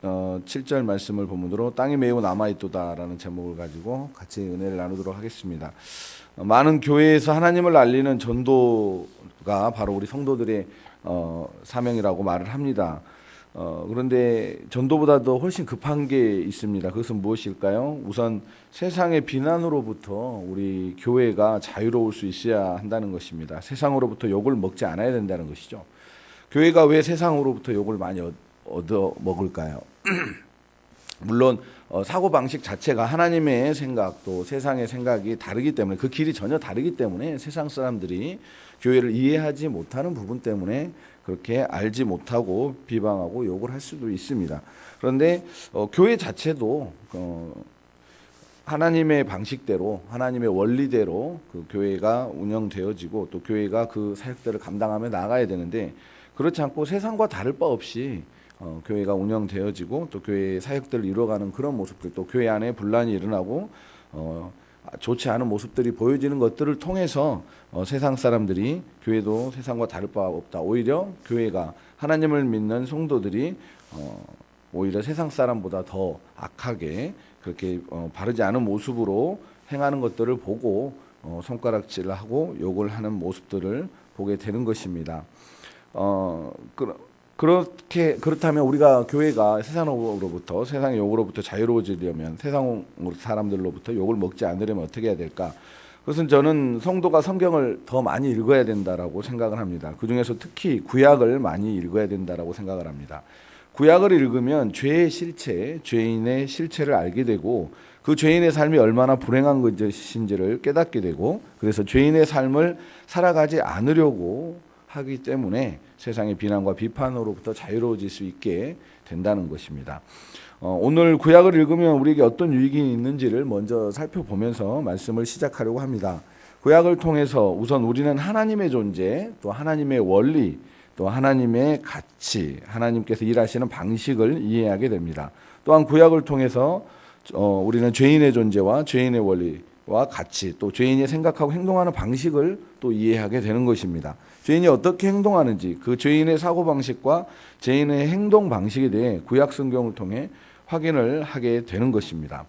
7절 말씀을 본문으로 땅이 매우 남아있도다라는 제목을 가지고 같이 은혜를 나누도록 하겠습니다. 많은 교회에서 하나님을 알리는 전도가 바로 우리 성도들의 사명이라고 말을 합니다. 그런데 전도보다도 훨씬 급한 게 있습니다. 그것은 무엇일까요? 우선 세상의 비난으로부터 우리 교회가 자유로울 수 있어야 한다는 것입니다. 세상으로부터 욕을 먹지 않아야 된다는 것이죠. 교회가 왜 세상으로부터 욕을 많이 얻어 먹을까요? 물론 사고방식 자체가 하나님의 생각 또 세상의 생각이 다르기 때문에 그 길이 전혀 다르기 때문에 세상 사람들이 교회를 이해하지 못하는 부분 때문에 그렇게 알지 못하고 비방하고 욕을 할 수도 있습니다. 그런데 교회 자체도 하나님의 방식대로 하나님의 원리대로 그 교회가 운영되어지고 또 교회가 그 사역들을 감당하며 나가야 되는데 그렇지 않고 세상과 다를 바 없이 교회가 운영되어지고 또 교회의 사역들을 이루어가는 그런 모습들 또 교회 안에 분란이 일어나고 좋지 않은 모습들이 보여지는 것들을 통해서 세상 사람들이 교회도 세상과 다를 바 없다. 오히려 교회가 하나님을 믿는 성도들이 오히려 세상 사람보다 더 악하게 그렇게 바르지 않은 모습으로 행하는 것들을 보고 손가락질을 하고 욕을 하는 모습들을 보게 되는 것입니다. 그렇다면 우리가 교회가 세상으로부터 세상의 욕으로부터 자유로워지려면 세상 사람들로부터 욕을 먹지 않으려면 어떻게 해야 될까? 그것은 저는 성도가 성경을 더 많이 읽어야 된다라고 생각을 합니다. 그 중에서 특히 구약을 많이 읽어야 된다라고 생각을 합니다. 구약을 읽으면 죄의 실체, 죄인의 실체를 알게 되고 그 죄인의 삶이 얼마나 불행한 것인지를 깨닫게 되고 그래서 죄인의 삶을 살아가지 않으려고 하기 때문에 세상의 비난과 비판으로부터 자유로워질 수 있게 된다는 것입니다. 오늘 구약을 읽으면 우리에게 어떤 유익이 있는지를 먼저 살펴보면서 말씀을 시작하려고 합니다. 구약을 통해서 우선 우리는 하나님의 존재, 또 하나님의 원리, 또 하나님의 가치, 하나님께서 일하시는 방식을 이해하게 됩니다. 또한 구약을 통해서 우리는 죄인의 존재와 죄인의 원리와 가치, 또 죄인이 생각하고 행동하는 방식을 또 이해하게 되는 것입니다. 죄인이 어떻게 행동하는지 그 죄인의 사고방식과 죄인의 행동 방식에 대해 구약 성경을 통해 확인을 하게 되는 것입니다.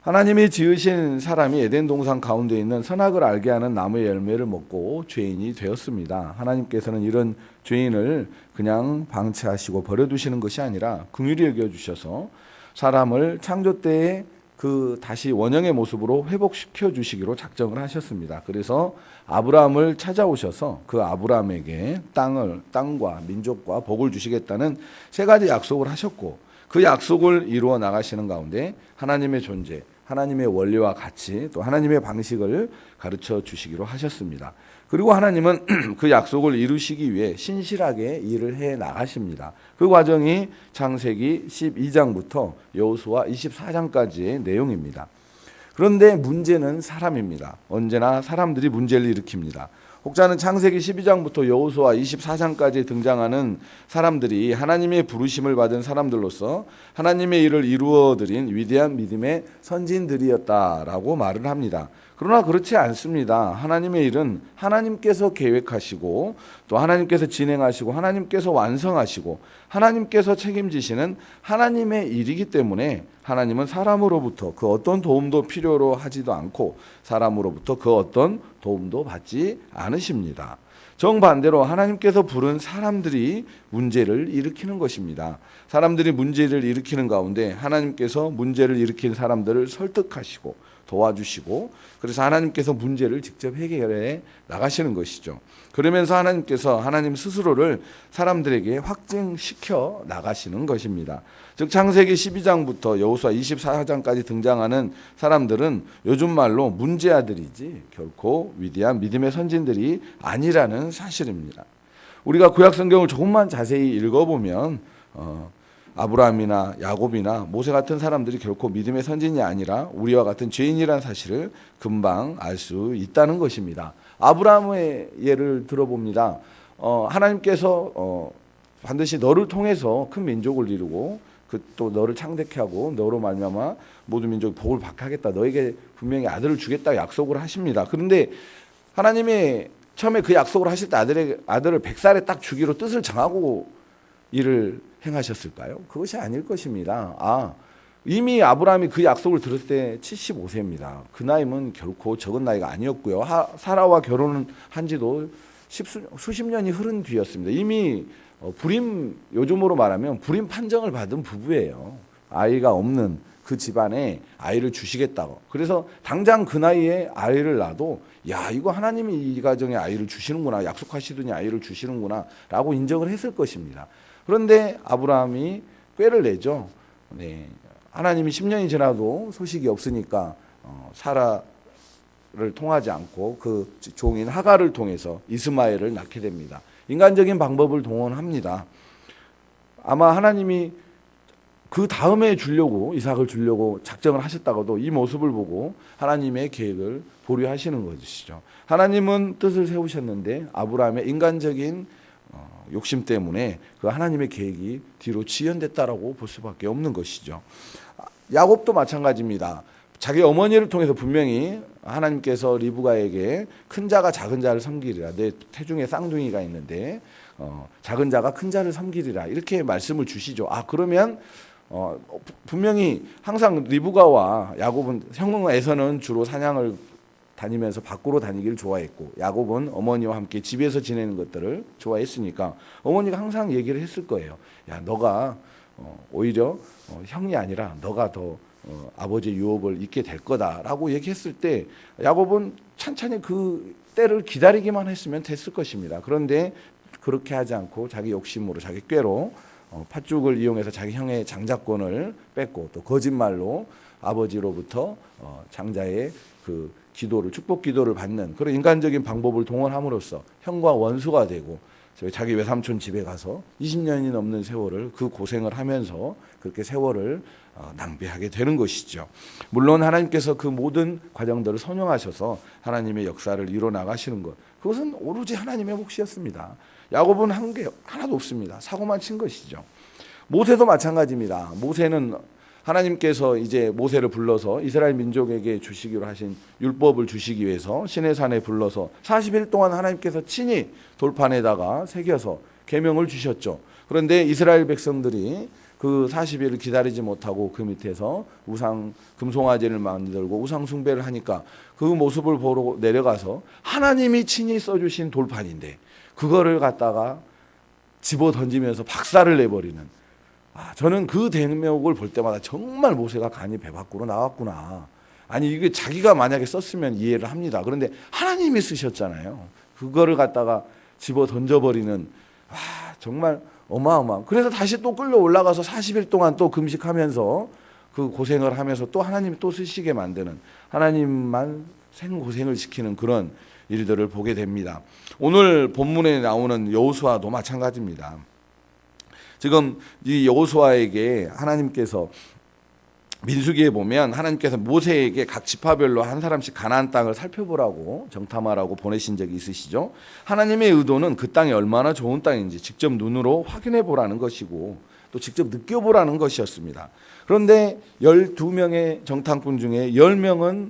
하나님이 지으신 사람이 에덴 동산 가운데 있는 선악을 알게 하는 나무의 열매를 먹고 죄인이 되었습니다. 하나님께서는 이런 죄인을 그냥 방치하시고 버려두시는 것이 아니라 긍휼히 여겨주셔서 사람을 창조 때에 그 다시 원형의 모습으로 회복시켜 주시기로 작정을 하셨습니다. 그래서 아브라함을 찾아오셔서 그 아브라함에게 땅과 민족과 복을 주시겠다는 세 가지 약속을 하셨고 그 약속을 이루어 나가시는 가운데 하나님의 존재, 하나님의 원리와 가치, 또 하나님의 방식을 가르쳐 주시기로 하셨습니다. 그리고 하나님은 그 약속을 이루시기 위해 신실하게 일을 해 나가십니다. 그 과정이 창세기 12장부터 여호수아 24장까지의 내용입니다. 그런데 문제는 사람입니다. 언제나 사람들이 문제를 일으킵니다. 혹자는 창세기 12장부터 여호수아 24장까지 등장하는 사람들이 하나님의 부르심을 받은 사람들로서 하나님의 일을 이루어드린 위대한 믿음의 선진들이었다라고 말을 합니다. 그러나 그렇지 않습니다. 하나님의 일은 하나님께서 계획하시고 또 하나님께서 진행하시고 하나님께서 완성하시고 하나님께서 책임지시는 하나님의 일이기 때문에 하나님은 사람으로부터 그 어떤 도움도 필요로 하지도 않고 사람으로부터 그 어떤 도움도 받지 않으십니다. 정반대로 하나님께서 부른 사람들이 문제를 일으키는 것입니다. 사람들이 문제를 일으키는 가운데 하나님께서 문제를 일으킨 사람들을 설득하시고 도와주시고 그래서 하나님께서 문제를 직접 해결해 나가시는 것이죠. 그러면서 하나님께서 하나님 스스로를 사람들에게 확증시켜 나가시는 것입니다. 즉 창세기 12장부터 여호수아 24장까지 등장하는 사람들은 요즘 말로 문제아들이지 결코 위대한 믿음의 선진들이 아니라는 사실입니다. 우리가 구약 성경을 조금만 자세히 읽어보면 아브라함이나 야곱이나 모세 같은 사람들이 결코 믿음의 선진이 아니라 우리와 같은 죄인이라는 사실을 금방 알 수 있다는 것입니다. 아브라함의 예를 들어봅니다. 하나님께서 반드시 너를 통해서 큰 민족을 이루고 또 너를 창대케 하고 너로 말미암아 모든 민족이 복을 받게 하겠다. 너에게 분명히 아들을 주겠다 약속을 하십니다. 그런데 하나님이 처음에 그 약속을 하실 때 아들을 100살에 딱 주기로 뜻을 정하고 일을 행하셨을까요? 그것이 아닐 것입니다. 이미 아브라함이 그 약속을 들을 때 75세입니다. 그 나이면 결코 적은 나이가 아니었고요. 사라와 결혼한 지도 수십 년이 흐른 뒤였습니다. 이미 요즘으로 말하면 불임 판정을 받은 부부예요. 아이가 없는 그 집안에 아이를 주시겠다고. 그래서 당장 그 나이에 아이를 낳아도 야, 이거 하나님이 이 가정에 아이를 주시는구나, 약속하시더니 아이를 주시는구나 라고 인정을 했을 것입니다. 그런데 아브라함이 꾀를 내죠. 네. 하나님이 10년이 지나도 소식이 없으니까 사라를 통하지 않고 그 종인 하갈을 통해서 이스마엘을 낳게 됩니다. 인간적인 방법을 동원합니다. 아마 하나님이 그 다음에 이삭을 주려고 작정을 하셨다고도 이 모습을 보고 하나님의 계획을 보류하시는 것이죠. 하나님은 뜻을 세우셨는데 아브라함의 인간적인 욕심 때문에 그 하나님의 계획이 뒤로 지연됐다라고 볼 수밖에 없는 것이죠. 야곱도 마찬가지입니다. 자기 어머니를 통해서 분명히 하나님께서 리브가에게 큰 자가 작은 자를 섬기리라. 내 태중에 쌍둥이가 있는데 작은 자가 큰 자를 섬기리라. 이렇게 말씀을 주시죠. 그러면 분명히 항상 리브가와 야곱은 형에서는 주로 사냥을 다니면서 밖으로 다니기를 좋아했고 야곱은 어머니와 함께 집에서 지내는 것들을 좋아했으니까 어머니가 항상 얘기를 했을 거예요. 야, 너가 오히려 형이 아니라 너가 더 아버지의 유업을 잊게 될 거다라고 얘기했을 때 야곱은 찬찬히 그 때를 기다리기만 했으면 됐을 것입니다. 그런데 그렇게 하지 않고 자기 욕심으로 자기 꾀로 팥죽을 이용해서 자기 형의 장자권을 뺏고 또 거짓말로 아버지로부터 장자의 그 기도를 축복 기도를 받는 그런 인간적인 방법을 동원함으로써 형과 원수가 되고 자기 외삼촌 집에 가서 20년이 넘는 세월을 그 고생을 하면서 그렇게 세월을 낭비하게 되는 것이죠. 물론 하나님께서 그 모든 과정들을 선용하셔서 하나님의 역사를 이뤄 나가시는 것, 그것은 오로지 하나님의 몫이었습니다. 야곱은 한 게 하나도 없습니다. 사고만 친 것이죠. 모세도 마찬가지입니다. 모세는 하나님께서 이제 모세를 불러서 이스라엘 민족에게 주시기로 하신 율법을 주시기 위해서 시내산에 불러서 40일 동안 하나님께서 친히 돌판에다가 새겨서 계명을 주셨죠. 그런데 이스라엘 백성들이 그 40일을 기다리지 못하고 그 밑에서 금송아지를 만들고 우상 숭배를 하니까 그 모습을 보러 내려가서 하나님이 친히 써주신 돌판인데 그거를 갖다가 집어 던지면서 박살을 내버리는, 저는 그 대목을 볼 때마다 정말 모세가 간이 배 밖으로 나왔구나. 아니 이게 자기가 만약에 썼으면 이해를 합니다. 그런데 하나님이 쓰셨잖아요. 그거를 갖다가 집어 던져버리는, 정말 어마어마한. 그래서 다시 또 끌려 올라가서 40일 동안 또 금식하면서 그 고생을 하면서 또 하나님이 또 쓰시게 만드는, 하나님만 생고생을 시키는 그런 일들을 보게 됩니다. 오늘 본문에 나오는 여호수아도 마찬가지입니다. 지금 이 여호수아에게 하나님께서 민수기에 보면 하나님께서 모세에게 각 지파별로 한 사람씩 가나안 땅을 살펴보라고 정탐하라고 보내신 적이 있으시죠. 하나님의 의도는 그 땅이 얼마나 좋은 땅인지 직접 눈으로 확인해 보라는 것이고 또 직접 느껴보라는 것이었습니다. 그런데 12명의 정탐꾼 중에 10명은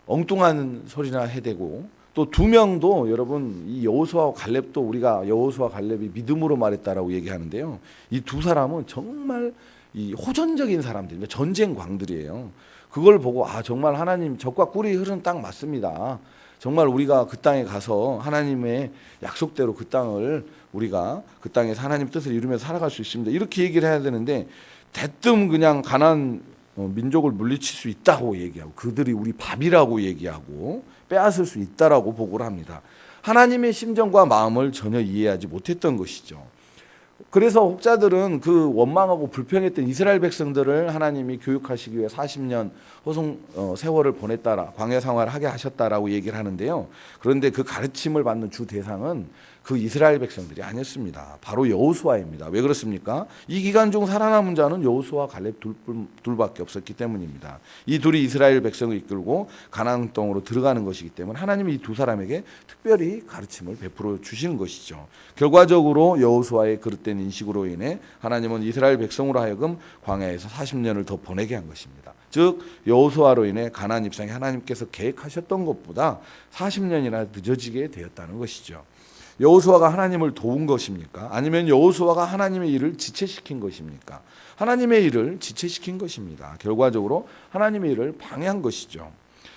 엉뚱한 소리나 해대고 또 2명도 여러분 이 여호수아와 갈렙도 우리가 여호수아 갈렙이 믿음으로 말했다라고 얘기하는데요. 이 두 사람은 정말 이 호전적인 사람들입니다. 전쟁 광들이에요. 그걸 보고 정말 하나님 적과 꿀이 흐르는 땅 맞습니다. 정말 우리가 그 땅에 가서 하나님의 약속대로 그 땅을 우리가 그 땅에서 하나님 뜻을 이루면서 살아갈 수 있습니다. 이렇게 얘기를 해야 되는데 대뜸 그냥 가나안 민족을 물리칠 수 있다고 얘기하고 그들이 우리 밥이라고 얘기하고 빼앗을 수 있다라고 보고를 합니다. 하나님의 심정과 마음을 전혀 이해하지 못했던 것이죠. 그래서 혹자들은 그 원망하고 불평했던 이스라엘 백성들을 하나님이 교육하시기 위해 40년 세월을 보냈다라 광야 생활을 하게 하셨다라고 얘기를 하는데요. 그런데 그 가르침을 받는 주 대상은 그 이스라엘 백성들이 아니었습니다. 바로 여호수아입니다. 왜 그렇습니까? 이 기간 중 살아남은 자는 여호수아 갈렙 둘밖에 없었기 때문입니다. 이 둘이 이스라엘 백성을 이끌고 가나안 땅으로 들어가는 것이기 때문에 하나님이 이 두 사람에게 특별히 가르침을 베풀어 주시는 것이죠. 결과적으로 여호수아의 그릇된 인식으로 인해 하나님은 이스라엘 백성으로 하여금 광야에서 40년을 더 보내게 한 것입니다. 즉 여호수아로 인해 가나안 입성이 하나님께서 계획하셨던 것보다 40년이나 늦어지게 되었다는 것이죠. 여호수아가 하나님을 도운 것입니까? 아니면 여호수아가 하나님의 일을 지체시킨 것입니까? 하나님의 일을 지체시킨 것입니다. 결과적으로 하나님의 일을 방해한 것이죠.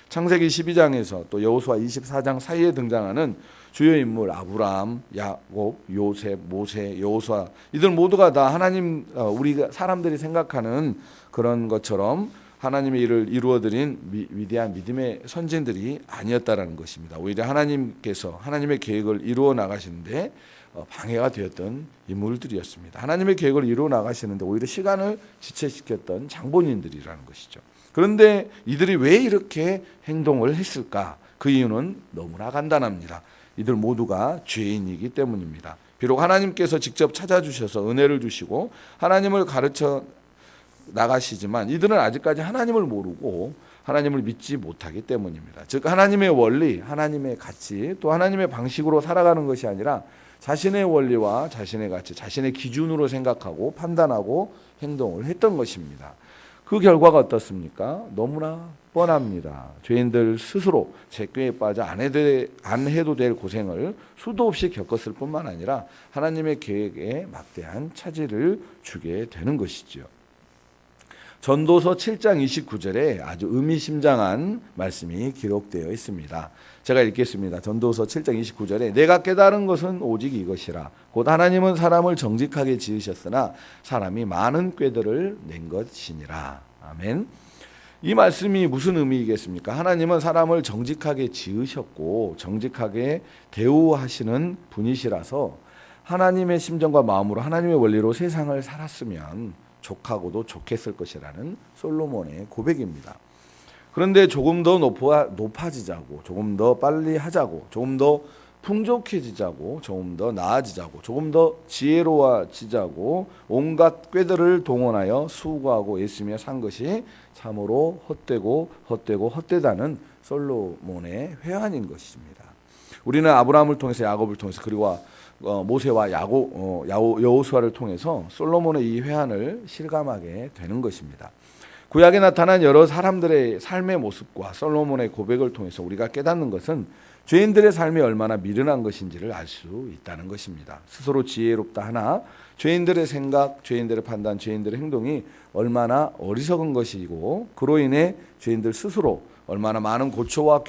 창세기 12장에서 또 여호수아 24장 사이에 등장하는 주요 인물 아브라함, 야곱, 요셉, 모세, 여호수아 이들 모두가 다 하나님 우리가 사람들이 생각하는 그런 것처럼 하나님의 일을 이루어드린 위대한 믿음의 선진들이 아니었다라는 것입니다. 오히려 하나님께서 하나님의 계획을 이루어 나가시는데 방해가 되었던 인물들이었습니다. 하나님의 계획을 이루어 나가시는데 오히려 시간을 지체시켰던 장본인들이라는 것이죠. 그런데 이들이 왜 이렇게 행동을 했을까? 그 이유는 너무나 간단합니다. 이들 모두가 죄인이기 때문입니다. 비록 하나님께서 직접 찾아주셔서 은혜를 주시고 하나님을 가르쳐 나가시지만 이들은 아직까지 하나님을 모르고 하나님을 믿지 못하기 때문입니다. 즉 하나님의 원리, 하나님의 가치, 또 하나님의 방식으로 살아가는 것이 아니라 자신의 원리와 자신의 가치, 자신의 기준으로 생각하고 판단하고 행동을 했던 것입니다. 그 결과가 어떻습니까? 너무나 뻔합니다. 죄인들 스스로 죄꾀에 빠져 안 해도 될 고생을 수도 없이 겪었을 뿐만 아니라 하나님의 계획에 막대한 차질을 주게 되는 것이죠. 전도서 7장 29절에 아주 의미심장한 말씀이 기록되어 있습니다. 제가 읽겠습니다. 전도서 7장 29절에 내가 깨달은 것은 오직 이것이라 곧 하나님은 사람을 정직하게 지으셨으나 사람이 많은 꾀들을 낸 것이니라. 아멘. 이 말씀이 무슨 의미이겠습니까? 하나님은 사람을 정직하게 지으셨고 정직하게 대우하시는 분이시라서 하나님의 심정과 마음으로 하나님의 원리로 세상을 살았으면 족하고도 좋겠을 것이라는 솔로몬의 고백입니다. 그런데 조금 더 높아지자고, 조금 더 빨리 하자고, 조금 더 풍족해지자고, 조금 더 나아지자고, 조금 더 지혜로워지자고 온갖 꾀들을 동원하여 수고하고 애쓰며 산 것이 참으로 헛되다는 솔로몬의 회한인 것입니다. 우리는 아브라함을 통해서 야곱을 통해서 그리고 모세와 여호수아를 통해서 솔로몬의 이 회한을 실감하게 되는 것입니다. 구약에 나타난 여러 사람들의 삶의 모습과 솔로몬의 고백을 통해서 우리가 깨닫는 것은 죄인들의 삶이 얼마나 미련한 것인지를 알 수 있다는 것입니다. 스스로 지혜롭다 하나 죄인들의 생각, 죄인들의 판단, 죄인들의 행동이 얼마나 어리석은 것이고 그로 인해 죄인들 스스로 얼마나 많은 고초와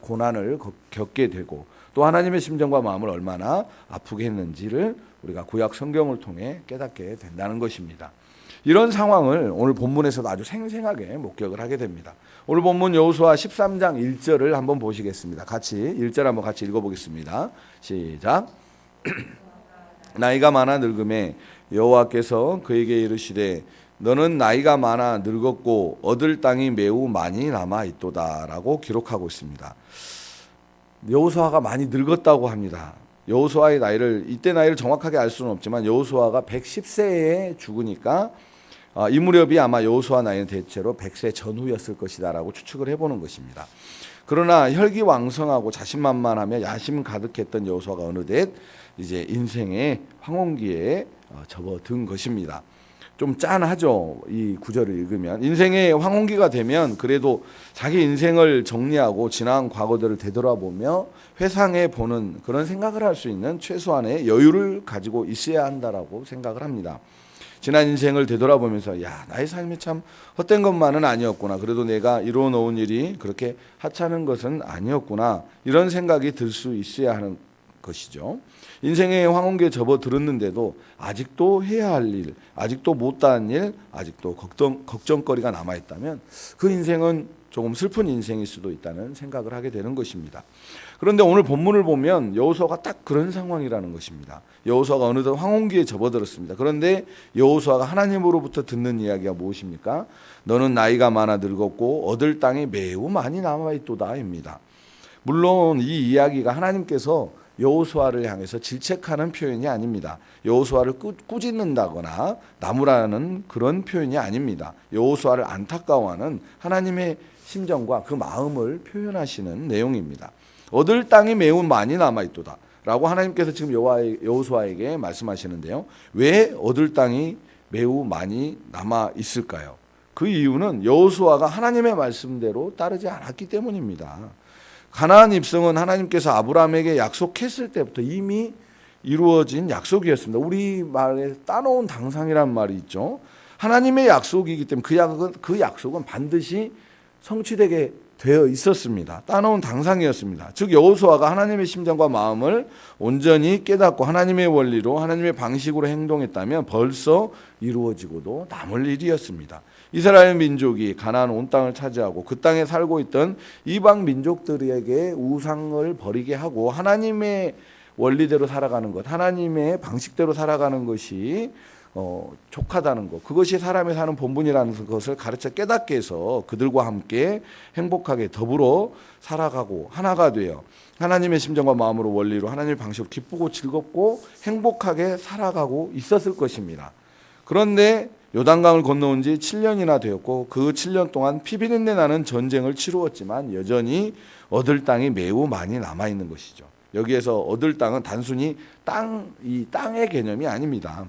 고난을 겪게 되고 또 하나님의 심정과 마음을 얼마나 아프게 했는지를 우리가 구약 성경을 통해 깨닫게 된다는 것입니다. 이런 상황을 오늘 본문에서도 아주 생생하게 목격을 하게 됩니다. 오늘 본문 여호수아 13장 1절을 한번 보시겠습니다. 1절 한번 같이 읽어보겠습니다. 시작. 나이가 많아 늙음에 여호와께서 그에게 이르시되 너는 나이가 많아 늙었고 얻을 땅이 매우 많이 남아 있도다라고 기록하고 있습니다. 여호수아가 많이 늙었다고 합니다. 여호수아의 나이를 이때 나이를 정확하게 알 수는 없지만 여호수아가 110세에 죽으니까 이 무렵이 아마 여호수아 나이는 대체로 100세 전후였을 것이다라고 추측을 해보는 것입니다. 그러나 혈기왕성하고 자신만만하며 야심 가득했던 여호수아가 어느덧 이제 인생의 황혼기에 접어든 것입니다. 좀 짠하죠. 이 구절을 읽으면 인생의 황혼기가 되면 그래도 자기 인생을 정리하고 지난 과거들을 되돌아보며 회상해 보는 그런 생각을 할 수 있는 최소한의 여유를 가지고 있어야 한다라고 생각을 합니다. 지난 인생을 되돌아보면서 야, 나의 삶이 참 헛된 것만은 아니었구나. 그래도 내가 이루어 놓은 일이 그렇게 하찮은 것은 아니었구나. 이런 생각이 들 수 있어야 하는 것이죠. 인생의 황혼기에 접어들었는데도 아직도 해야 할 일, 아직도 못다한 일, 아직도 걱정거리가 남아있다면 그 인생은 조금 슬픈 인생일 수도 있다는 생각을 하게 되는 것입니다. 그런데 오늘 본문을 보면 여호수아가 딱 그런 상황이라는 것입니다. 여호수아가 어느덧 황혼기에 접어들었습니다. 그런데 여호수아가 하나님으로부터 듣는 이야기가 무엇입니까? 너는 나이가 많아 늙었고 얻을 땅이 매우 많이 남아있도다입니다. 물론 이 이야기가 하나님께서 여호수아를 향해서 질책하는 표현이 아닙니다. 여호수아를 꾸짖는다거나 나무라는 그런 표현이 아닙니다. 여호수아를 안타까워하는 하나님의 심정과 그 마음을 표현하시는 내용입니다. 얻을 땅이 매우 많이 남아있도다 라고 하나님께서 지금 여호수아에게 말씀하시는데요. 왜 얻을 땅이 매우 많이 남아있을까요? 그 이유는 여호수아가 하나님의 말씀대로 따르지 않았기 때문입니다. 가나안 입성은 하나님께서 아브라함에게 약속했을 때부터 이미 이루어진 약속이었습니다. 우리 말에 따놓은 당상이란 말이 있죠. 하나님의 약속이기 때문에 그 약속은 반드시 성취되게 되어 있었습니다. 따놓은 당상이었습니다. 즉 여호수아가 하나님의 심정과 마음을 온전히 깨닫고 하나님의 원리로 하나님의 방식으로 행동했다면 벌써 이루어지고도 남을 일이었습니다. 이스라엘 민족이 가나안 온 땅을 차지하고 그 땅에 살고 있던 이방 민족들에게 우상을 버리게 하고 하나님의 원리대로 살아가는 것, 하나님의 방식대로 살아가는 것이 족하다는 것, 그것이 사람이 사는 본분이라는 것을 가르쳐 깨닫게 해서 그들과 함께 행복하게 더불어 살아가고 하나가 되어 하나님의 심정과 마음으로 원리로 하나님의 방식으로 기쁘고 즐겁고 행복하게 살아가고 있었을 것입니다. 그런데 요단강을 건너온 지 7년이나 되었고 그 7년 동안 피비린내 나는 전쟁을 치루었지만 여전히 얻을 땅이 매우 많이 남아있는 것이죠. 여기에서 얻을 땅은 단순히 이 땅의 개념이 아닙니다.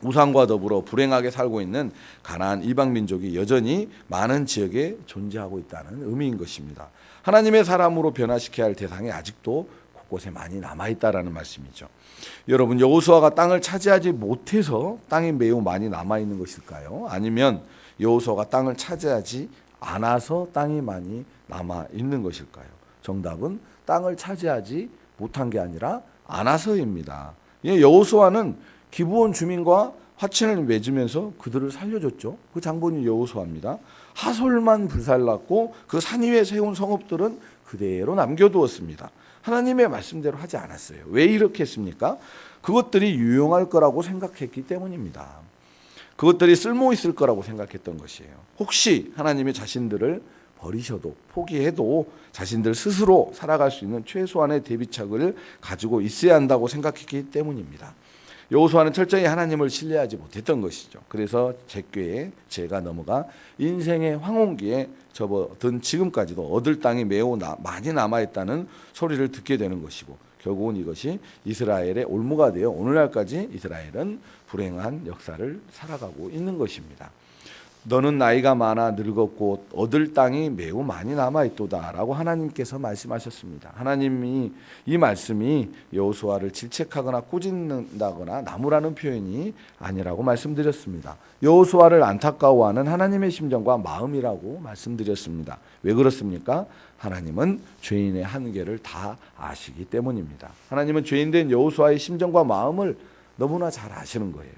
우상과 더불어 불행하게 살고 있는 가나안 이방 민족이 여전히 많은 지역에 존재하고 있다는 의미인 것입니다. 하나님의 사람으로 변화시켜야 할 대상이 아직도 곳곳에 많이 남아있다라는 말씀이죠. 여러분, 여호수아가 땅을 차지하지 못해서 땅이 매우 많이 남아있는 것일까요? 아니면 여호수아가 땅을 차지하지 않아서 땅이 많이 남아있는 것일까요? 정답은 땅을 차지하지 못한 게 아니라 않아서입니다. 여호수아는 기브온 주민과 화친을 맺으면서 그들을 살려줬죠. 그 장본이 여호수아입니다. 하솔만 불살랐고 그 산 위에 세운 성읍들은 그대로 남겨두었습니다. 하나님의 말씀대로 하지 않았어요. 왜 이렇게 했습니까? 그것들이 유용할 거라고 생각했기 때문입니다. 그것들이 쓸모 있을 거라고 생각했던 것이에요. 혹시 하나님이 자신들을 버리셔도 포기해도 자신들 스스로 살아갈 수 있는 최소한의 대비책을 가지고 있어야 한다고 생각했기 때문입니다. 여호수아는 철저히 하나님을 신뢰하지 못했던 것이죠. 그래서 죄꾀에 죄가 넘어가 인생의 황혼기에 접어든 지금까지도 얻을 땅이 매우 많이 남아있다는 소리를 듣게 되는 것이고 결국은 이것이 이스라엘의 올무가 되어 오늘날까지 이스라엘은 불행한 역사를 살아가고 있는 것입니다. 너는 나이가 많아 늙었고 얻을 땅이 매우 많이 남아있도다 라고 하나님께서 말씀하셨습니다. 하나님이 이 말씀이 여호수아를 질책하거나 꾸짖는다거나 나무라는 표현이 아니라고 말씀드렸습니다. 여호수아를 안타까워하는 하나님의 심정과 마음이라고 말씀드렸습니다. 왜 그렇습니까? 하나님은 죄인의 한계를 다 아시기 때문입니다. 하나님은 죄인된 여호수아의 심정과 마음을 너무나 잘 아시는 거예요.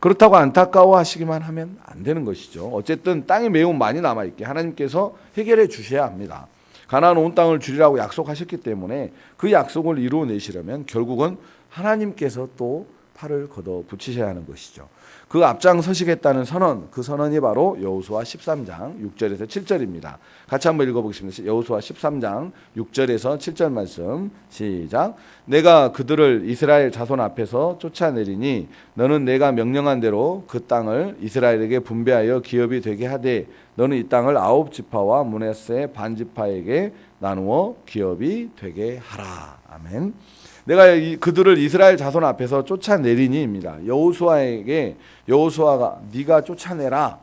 그렇다고 안타까워하시기만 하면 안 되는 것이죠. 어쨌든 땅이 매우 많이 남아있게 하나님께서 해결해 주셔야 합니다. 가나안 온 땅을 주리라고 약속하셨기 때문에 그 약속을 이루어내시려면 결국은 하나님께서 또 팔을 걷어 붙이셔야 하는 것이죠. 그 앞장서시겠다는 선언, 그 선언이 바로 여호수아 13장 6절에서 7절입니다. 같이 한번 읽어보겠습니다. 여호수아 13장 6절에서 7절 말씀 시작. 내가 그들을 이스라엘 자손 앞에서 쫓아내리니 너는 내가 명령한 대로 그 땅을 이스라엘에게 분배하여 기업이 되게 하되 너는 이 땅을 9지파와 므낫세 반지파에게 나누어 기업이 되게 하라. 아멘. 내가 그들을 이스라엘 자손 앞에서 쫓아내리니입니다. 여호수아가 네가 쫓아내라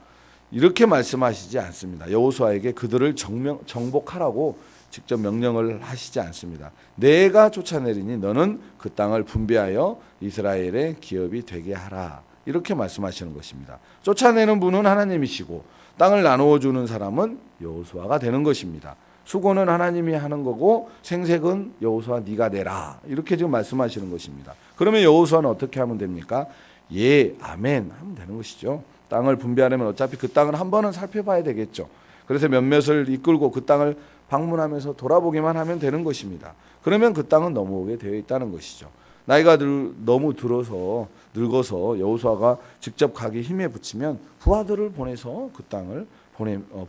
이렇게 말씀하시지 않습니다. 여호수아에게 그들을 정복하라고 직접 명령을 하시지 않습니다. 내가 쫓아내리니 너는 그 땅을 분배하여 이스라엘의 기업이 되게 하라 이렇게 말씀하시는 것입니다. 쫓아내는 분은 하나님이시고 땅을 나누어 주는 사람은 여호수아가 되는 것입니다. 수고는 하나님이 하는 거고 생색은 여호수아 네가 내라 이렇게 지금 말씀하시는 것입니다. 그러면 여호수아는 어떻게 하면 됩니까? 예, 아멘 하면 되는 것이죠. 땅을 분배하려면 어차피 그 땅을 한 번은 살펴봐야 되겠죠. 그래서 몇몇을 이끌고 그 땅을 방문하면서 돌아보기만 하면 되는 것입니다. 그러면 그 땅은 넘어오게 되어 있다는 것이죠. 나이가 너무 늙어서 여호수아가 직접 가기 힘에 부치면 부하들을 보내서 그 땅을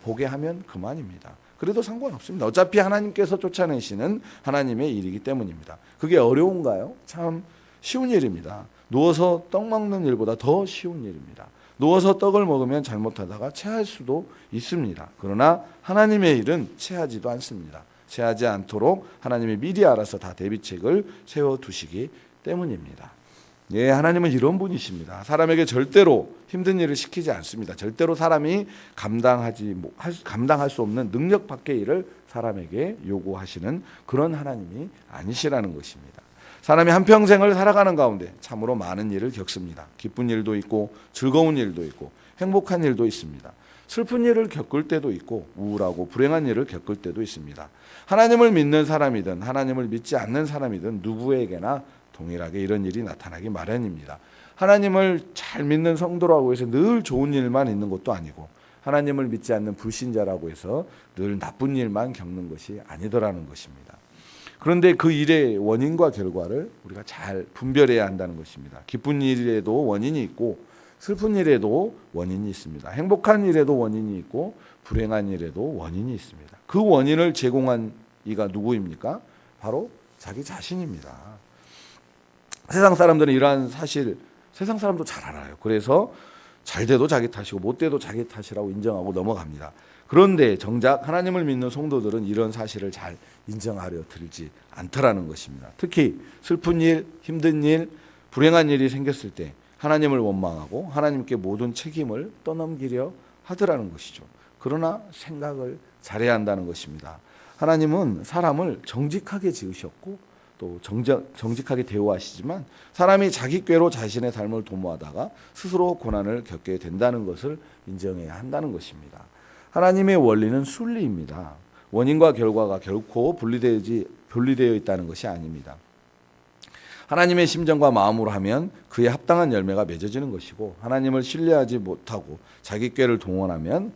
보게 하면 그만입니다. 그래도 상관없습니다. 어차피 하나님께서 쫓아내시는 하나님의 일이기 때문입니다. 그게 어려운가요? 참 쉬운 일입니다. 누워서 떡 먹는 일보다 더 쉬운 일입니다. 누워서 떡을 먹으면 잘못하다가 체할 수도 있습니다. 그러나 하나님의 일은 체하지도 않습니다. 체하지 않도록 하나님이 미리 알아서 다 대비책을 세워두시기 때문입니다. 예, 하나님은 이런 분이십니다. 사람에게 절대로 힘든 일을 시키지 않습니다. 절대로 사람이 감당할 수 없는 능력 밖의 일을 사람에게 요구하시는 그런 하나님이 아니시라는 것입니다. 사람이 한평생을 살아가는 가운데 참으로 많은 일을 겪습니다. 기쁜 일도 있고 즐거운 일도 있고 행복한 일도 있습니다. 슬픈 일을 겪을 때도 있고 우울하고 불행한 일을 겪을 때도 있습니다. 하나님을 믿는 사람이든 하나님을 믿지 않는 사람이든 누구에게나 동일하게 이런 일이 나타나기 마련입니다. 하나님을 잘 믿는 성도라고 해서 늘 좋은 일만 있는 것도 아니고 하나님을 믿지 않는 불신자라고 해서 늘 나쁜 일만 겪는 것이 아니더라는 것입니다. 그런데 그 일의 원인과 결과를 우리가 잘 분별해야 한다는 것입니다. 기쁜 일에도 원인이 있고 슬픈 일에도 원인이 있습니다. 행복한 일에도 원인이 있고 불행한 일에도 원인이 있습니다. 그 원인을 제공한 이가 누구입니까? 바로 자기 자신입니다. 세상 사람들은 이러한 사실 세상 사람도 잘 알아요. 그래서 잘 돼도 자기 탓이고 못 돼도 자기 탓이라고 인정하고 넘어갑니다. 그런데 정작 하나님을 믿는 성도들은 이런 사실을 잘 인정하려 들지 않더라는 것입니다. 특히 슬픈 일, 힘든 일, 불행한 일이 생겼을 때 하나님을 원망하고 하나님께 모든 책임을 떠넘기려 하더라는 것이죠. 그러나 생각을 잘해야 한다는 것입니다. 하나님은 사람을 정직하게 지으셨고 또 정직하게 대우하시지만 사람이 자기 꾀로 자신의 삶을 도모하다가 스스로 고난을 겪게 된다는 것을 인정해야 한다는 것입니다. 하나님의 원리는 순리입니다. 원인과 결과가 결코 분리되어 있다는 것이 아닙니다. 하나님의 심정과 마음으로 하면 그에 합당한 열매가 맺어지는 것이고 하나님을 신뢰하지 못하고 자기 꾀를 동원하면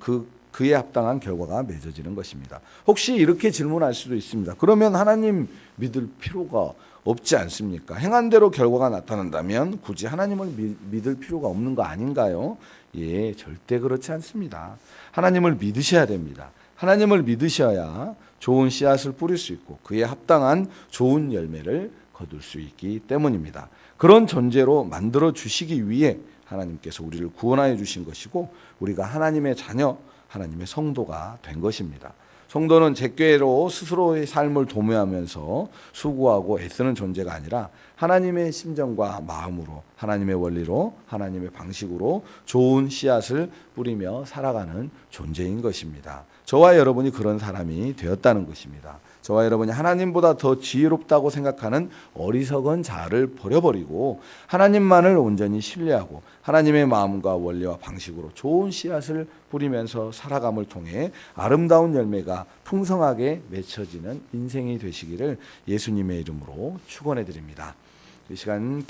그에 합당한 결과가 맺어지는 것입니다. 혹시 이렇게 질문할 수도 있습니다. 그러면 하나님 믿을 필요가 없지 않습니까? 행한 대로 결과가 나타난다면 굳이 하나님을 믿을 필요가 없는 거 아닌가요? 예, 절대 그렇지 않습니다. 하나님을 믿으셔야 됩니다. 하나님을 믿으셔야 좋은 씨앗을 뿌릴 수 있고 그에 합당한 좋은 열매를 거둘 수 있기 때문입니다. 그런 존재로 만들어 주시기 위해 하나님께서 우리를 구원하여 주신 것이고 우리가 하나님의 자녀, 하나님의 성도가 된 것입니다. 성도는 제 꾀로 스스로의 삶을 도모하면서 수고하고 애쓰는 존재가 아니라 하나님의 심정과 마음으로 하나님의 원리로 하나님의 방식으로 좋은 씨앗을 뿌리며 살아가는 존재인 것입니다. 저와 여러분이 그런 사람이 되었다는 것입니다. 저와 여러분이 하나님보다 더 지혜롭다고 생각하는 어리석은 자아를 버려버리고 하나님만을 온전히 신뢰하고 하나님의 마음과 원리와 방식으로 좋은 씨앗을 뿌리면서 살아감을 통해 아름다운 열매가 풍성하게 맺혀지는 인생이 되시기를 예수님의 이름으로 축원해 드립니다. 이 시간